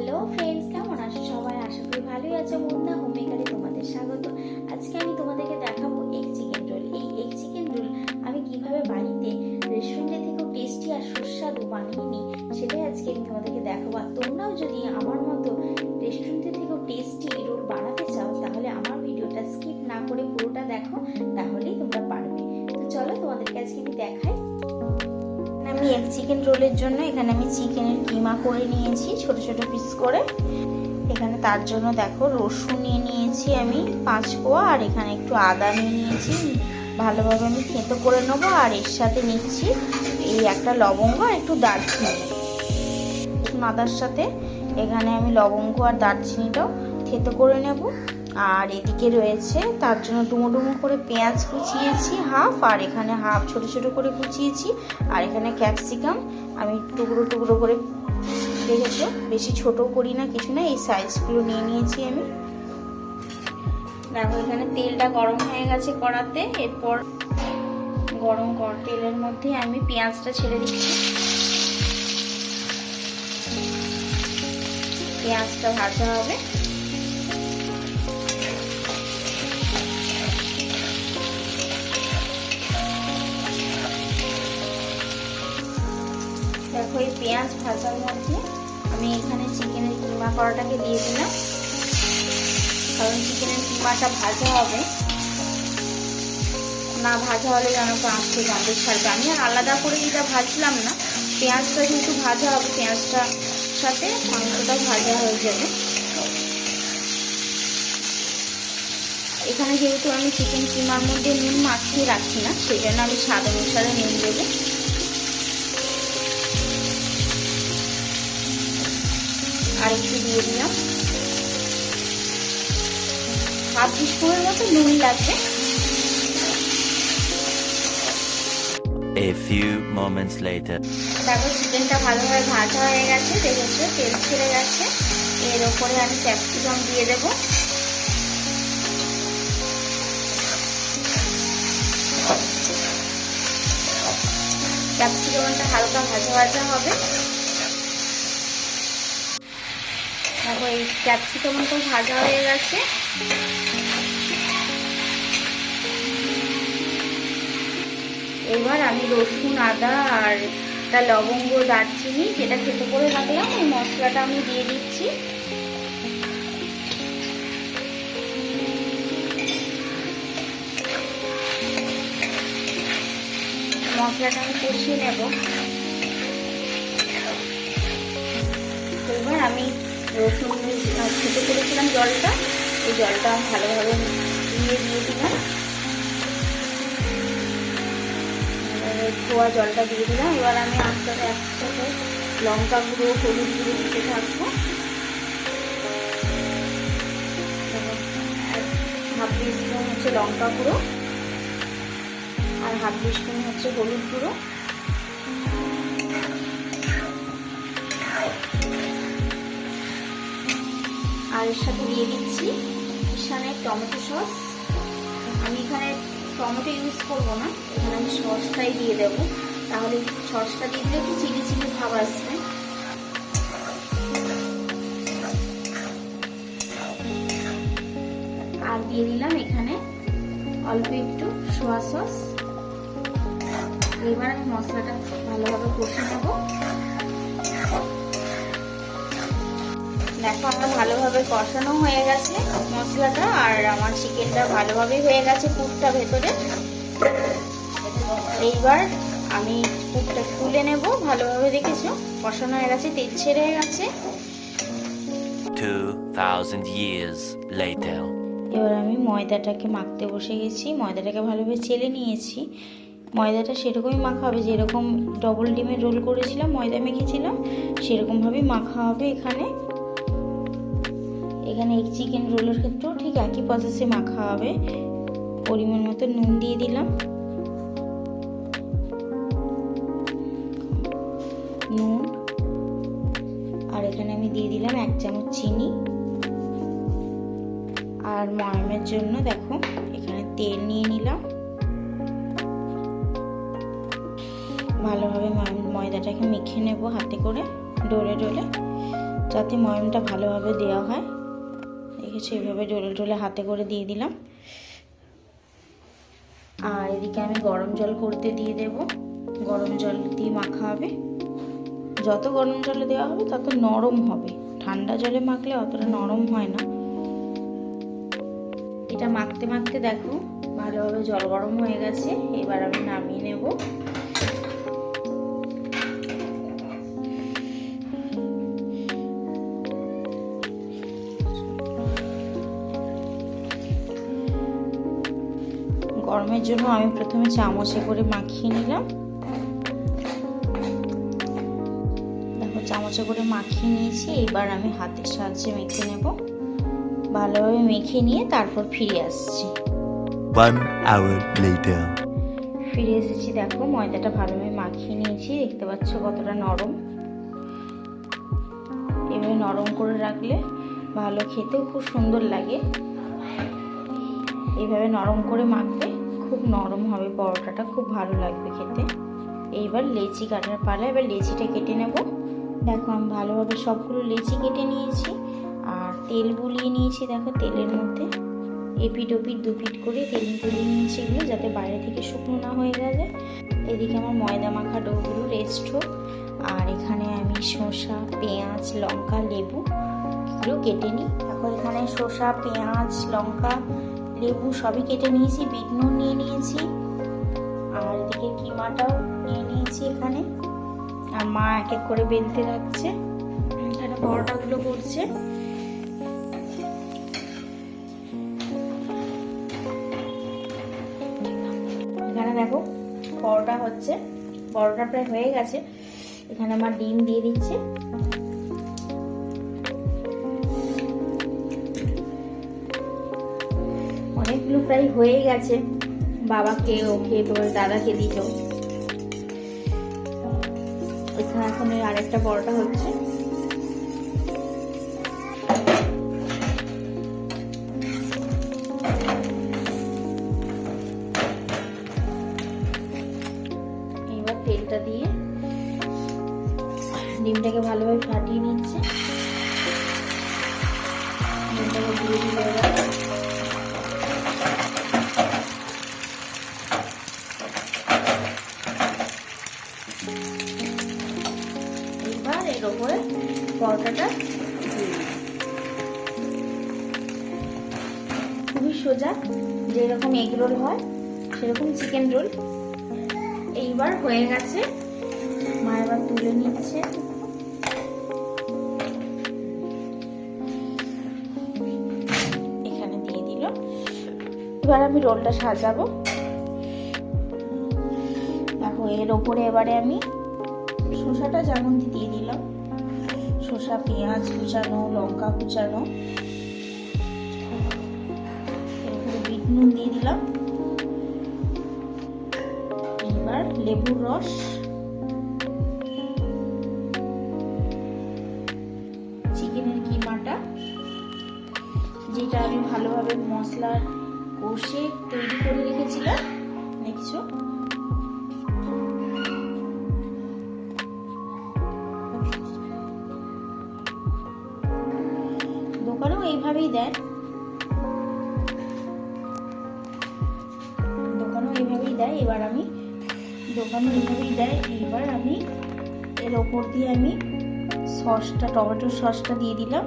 Hello friends, কেমন আছো সবাই? আশা করি ভালোই আছো। মুন্না হোম মেকারে তোমাদের স্বাগত। আজকে আমি তোমাদেরকে দেখাবো এগ চিকেন রোল। এই এগ চিকেন রোল আমি কিভাবে বাড়িতে রেস্টুরেন্টে থেকেও টেস্টি আর সুস্বাদু বানিয়ে নিই, সেটাই আজকে আমি তোমাদেরকে দেখাবো। আর তোমরাও যদি আমার মতো রেস্টুরেন্টে থেকেও টেস্টি রোল বানাতে চাও, তাহলে আমার ভিডিওটা স্কিপ না করে পুরোটা দেখো, তাহলেই তোমরা পারবে। তো চলো তোমাদেরকে আজকে আমি দেখাই। আমি এগ চিকেন রোলের জন্য এখানে আমি চিকেনের কিমা করে নিয়েছি ছোট ছোট পিস করে। এখানে তার জন্য দেখো রসুন নিয়ে নিয়েছি আমি 5 কোয়া, আর এখানে একটু আদা নিয়ে নিয়েছি। ভালোভাবে আমি থেঁতো করে নেবো। আর এর সাথে নিচ্ছি এই একটা লবঙ্গ আর একটু দারচিনি। রসুন আদার সাথে এখানে আমি লবঙ্গ আর দারচিনিটাও থেঁতো করে নেব। আর এদিকে রয়েছে তার জন্য ডুমো ডুমো করে পেঁয়াজ কুচিয়েছি হাফ, আর এখানে হাফ ছোট ছোট করে কুচিয়েছি। আর এখানে ক্যাপসিকাম আমি টুকরো টুকরো করে, দেখেছো বেশি ছোটও করি না কিছু না, এই সাইজগুলো নিয়ে নিয়েছি আমি। দেখো এখানে তেলটা গরম হয়ে গেছে কড়াতে। এরপর গরম তেলের মধ্যে আমি পেঁয়াজটা ছেড়ে দিচ্ছি। পেঁয়াজটা ভাজা হবে। দেখো এই পেঁয়াজ ভাজার মধ্যে আমি এখানে চিকেনের কিমা করাটাকে দিয়ে দিলাম, কারণ চিকেনের কিমাটা ভাজা হবে না, ভাজা হলে যেন আঁচতে গন্ধ ছাড়বে। আমি আর আলাদা করে এটা ভাজলাম না, পেঁয়াজটা যেহেতু ভাজা হবে, পেঁয়াজটার সাথে মাংসটা ভাজা হয়ে যাবে। এখানে যেহেতু আমি চিকেন কিমার মধ্যে নুন মাখিয়ে রাখি না, সেই জন্য আমি স্বাদ অনুসারে নুন দেবো। আর একটু দিয়ে দিলাম, হাফ টিস্পুনের মতো নুন লাগবে। A few moments later. দেখো চিকেনটা ভালোভাবে ভাজা হয়ে গেছে, দেখেছো তেল ছেড়ে গেছে। এর ওপরে আমি ক্যাপসিকাম দিয়ে দেবো। ক্যাপসিকামটা হালকা ভাজা ভাজা হবে। দেখো এই ক্যাপসিকামটা ভাজা হয়ে গেছে। এবার আমি রসুন আদা আর একটা লবঙ্গ দারচিনি যেটা থেতো করে রাখলাম, এই মশলাটা আমি দিয়ে দিচ্ছি। মশলাটা আমি কষিয়ে নেব। এবার আমি রসুন থেতো করেছিলাম জলটা, এই জলটা আমি ভালোভাবে দিয়ে দিলাম। ধোয়া জলটা দিয়ে দিলাম। এবার আমি আস্তে একসাথে লঙ্কা গুঁড়ো হলুদ গুঁড়ো দিতে থাকবো। হাফ টিস্পুন হচ্ছে লঙ্কা গুঁড়ো আর হাফ টিস্পুন হচ্ছে হলুদ গুঁড়ো। আর এর সাথে দিয়ে দিচ্ছি এখানে টমেটো সস। আমি এখানে টমেটো ইউজ করবো না, এখানে আমি সসটাই দিয়ে দেবো, তাহলে সসটা দিয়ে দিলে একটু চিলি চিলি ভাব আসবে। আর দিয়ে দিলাম এখানে অল্প একটু সোয়া সস। এবার আমি মশলাটা ভালোভাবে কষে নেব। দেখো আমার ভালোভাবে কষানো হয়ে গেছে মশলাটা, আর আমার চিকেনটা ভালোভাবে হয়ে গেছে পুরটা ভেতরে। এইবার আমি পুরটা তুলে নেব। ভালোভাবে দেখেছো কষানো হয়ে গেছে, তেল ছেড়ে গেছে। 2000 years later. এবার আমি ময়দাটাকে মাখতে বসে গেছি। ময়দাটাকে ভালোভাবে চেলে নিয়েছি। ময়দাটা সেরকমই মাখা হবে, যেরকম ডবল ডিমের রোল করেছিলাম ময়দা মেখেছিলাম, সেরকমভাবেই মাখা হবে। এখানে এগ চিকেন রোলের ক্ষেত্রেও ঠিক একই প্রসেসে মাখা হবে। পরিমাণ মতো নুন দিয়ে দিলাম, নুন। আর এখানে আমি দিয়ে দিলাম 1 চামচ চিনি। আর ময়ামের জন্য দেখো এখানে তেল নিয়ে নিলাম। ভালোভাবে ময়দাটাকে মেখে নেব হাতে করে ডোলে ডোলে। যাতে ময়ামটা ভালোভাবে দেওয়া হয়। দেখেছি এইভাবে ডলে ডলে হাতে করে দিয়ে দিলাম। আর এদিকে আমি গরম জল করতে দিয়ে দেব। গরম জল দিয়ে মাখা হবে। যত গরম জলে দেওয়া হবে তত নরম হবে, ঠান্ডা জলে মাখলে অতটা নরম হয় না। এটা মাখতে মাখতে দেখো ভালোভাবে জল গরম হয়ে গেছে। এবার আমি নামিয়ে নেব। গরমের জন্য আমি প্রথমে চামচে করে মাখিয়ে নিলাম। দেখো চামচে করে মাখিয়ে নিয়েছি। এবার আমি হাতের সাহায্যে মেখে নেব। ভালোভাবে মেখে নিয়ে তারপর ফিরে আসছি। 1 hour later. ফিরে এসেছি। দেখো ময়দাটা ভালোভাবে মাখিয়ে নিয়েছি, দেখতে পাচ্ছ কতটা নরম। এভাবে নরম করে রাখলে ভালো, খেতেও খুব সুন্দর লাগে। এইভাবে নরম করে মাখবে, খুব নরম হবে পরোটাটা, খুব ভালো লাগবে খেতে। এইবার লেচি কাটার পালা। এবার লেচিটা কেটে নেব। দেখো আমি ভালোভাবে সবগুলো লেচি কেটে নিয়েছি আর তেল বুলিয়ে নিয়েছি। দেখো তেলের মধ্যে এপিট ওপিট দুপিট করে তেল বুলিয়ে নিয়েছি এগুলো, যাতে বাইরে থেকে শুকনো না হয়ে যায়। এদিকে আমার ময়দা মাখা ডোগুলো রেস্ট হোক। আর এখানে আমি শসা, পেঁয়াজ, লঙ্কা, লেবু এগুলো কেটে নিই। তারপর এখানে শসা, পেঁয়াজ, লঙ্কা, লেবু সবই কেটে নিয়েছি। বিট নুন নিয়ে নিয়েছি আর এদিকে কিমাটাও নিয়ে নিয়েছি এখানে। আর মা এক এক করে বেলতে রাখছে, এখানে পরোটাগুলো করছে। এখানে দেখো পরোটা হচ্ছে, পরোটা প্রায় হয়ে গেছে। এখানে আমার ডিম দিয়ে দিচ্ছে। অনেকগুলো প্রায় হয়ে গেছে। বাবাকে, ওকে, তোমার দাদাকে দিল। এখানে এখন আরেকটা পরোটা হচ্ছে। এইবার তেলটা দিয়ে ডিমটাকে ভালোভাবে ফাটিয়ে নিচ্ছে। ডিমটাকে দিয়ে দিলে এবার এর উপরে পরোটাটা খুবই সোজা, যেরকম এগ রোল হয় সেরকম চিকেন রোল। এইবার হয়ে গেছে, মা এবার তুলে নিচ্ছে। এখানে দিয়ে দিল। এবার আমি রোলটা সাজাবো। দেখো এর ওপরে এবারে আমি শসাটা যেমন দিয়ে দিলাম, শসা, পেঁয়াজ কুচানো, লঙ্কা কুচানো, এরপরে বিট নুন দিয়ে দিলাম। এবার লেবুর রস, চিকেনের কিমাটা যেটা আমি ভালোভাবে মশলা কষে তৈরি করে রেখেছিলাম, দেখছো। দোকানেও এইভাবেই দেয়, দোকানেও এইভাবেই দেয়। এবার আমি দোকানেও এইভাবেই দেয়। এবার আমি এর ওপর দিয়ে আমি সসটা, টমেটো সসটা দিয়ে দিলাম।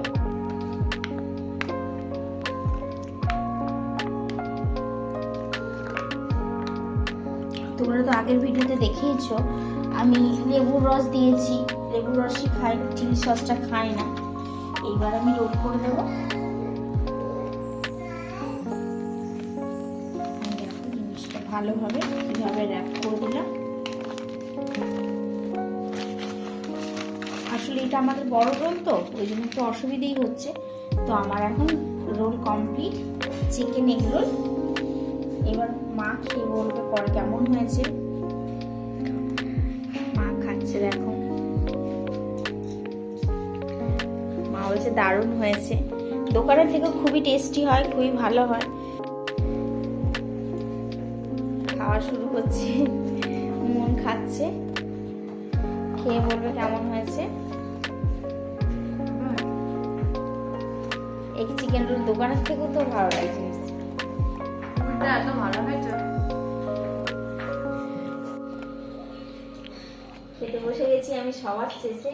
তোমরা তো আগের ভিডিওতে দেখিয়েছো আমি লেবুর রস দিয়েছি, লেবুর রসই খাই, চিলি সসটা খাই না। এইবার আমি রোল করে দেবো। দেখো জিনিসটা ভালোভাবে কিভাবে র্যাপ করে দিলাম। আসলে এটা আমাদের বড় রোল তো, ওই জন্য একটু অসুবিধেই হচ্ছে। তো আমার এখন roll complete, chicken egg roll. এবার মা খেয়ে বলবে পরে কেমন হয়েছে। মা খাচ্ছে, দেখো মা বলছে দারুণ হয়েছে। দোকানের থেকে খুবই টেস্টি হয়, খুবই ভালো হয়। খাওয়া শুরু করছে, মন খাচ্ছে, খেয়ে বলবে কেমন হয়েছে। এগ চিকেন রোল দোকানের থেকেও তো ভালো লাগছে। রুলটা এত ভালো হয়েছে। খেতে বসে গেছি আমি সবার শেষে,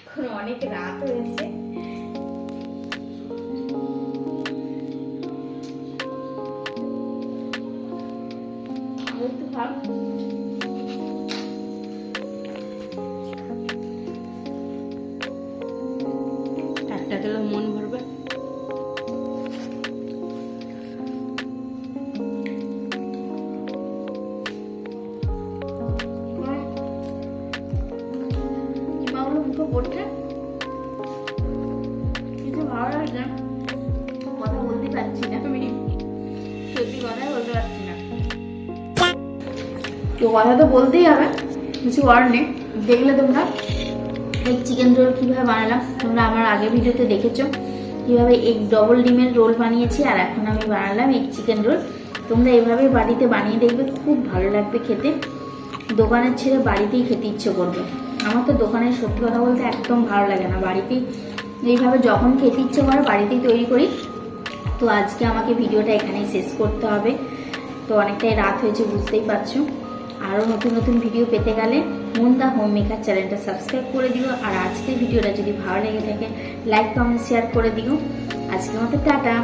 এখন অনেক রাত হয়েছে। একটু ভাব একটা খেলে মন ভরবে। কিমাগুলো মুখে পড়ছে, কিছু ভালো লাগছে না, কথা বলতে পারছি না, আমি সত্যি কথাই বলতে পারছি না। তো কথা তো বলতেই হবে, কিছু করার নেই। দেখলে তোমরা এগ চিকেন রোল কীভাবে বানালাম, তোমরা আমার আগের ভিডিওতে দেখেছো কীভাবে এগ ডবল ডিমের রোল বানিয়েছি, আর এখন আমি বানালাম এগ চিকেন রোল। তোমরা এভাবে বাড়িতে বানিয়ে দেখবে, খুব ভালো লাগবে খেতে। দোকানের ছেড়ে বাড়িতেই খেতে ইচ্ছে করবে। আমার তো দোকানের সত্যি কথা বলতে একদম ভালো লাগে না, বাড়িতেই এইভাবে যখন খেতে ইচ্ছে করে বাড়িতেই তৈরি করি। তো আজকে আমাকে ভিডিওটা এখানেই শেষ করতে হবে, তো অনেকটাই রাত হয়েছে বুঝতেই পারছো। আরও নতুন নতুন ভিডিও পেতে গেলে মুন্দা হোম মেকার চ্যানেলটা সাবস্ক্রাইব করে দিও, আর আজকের ভিডিওটা যদি ভালো লেগে থাকে লাইক কমেন্ট শেয়ার করে দিও। আজকের মতো টাটা।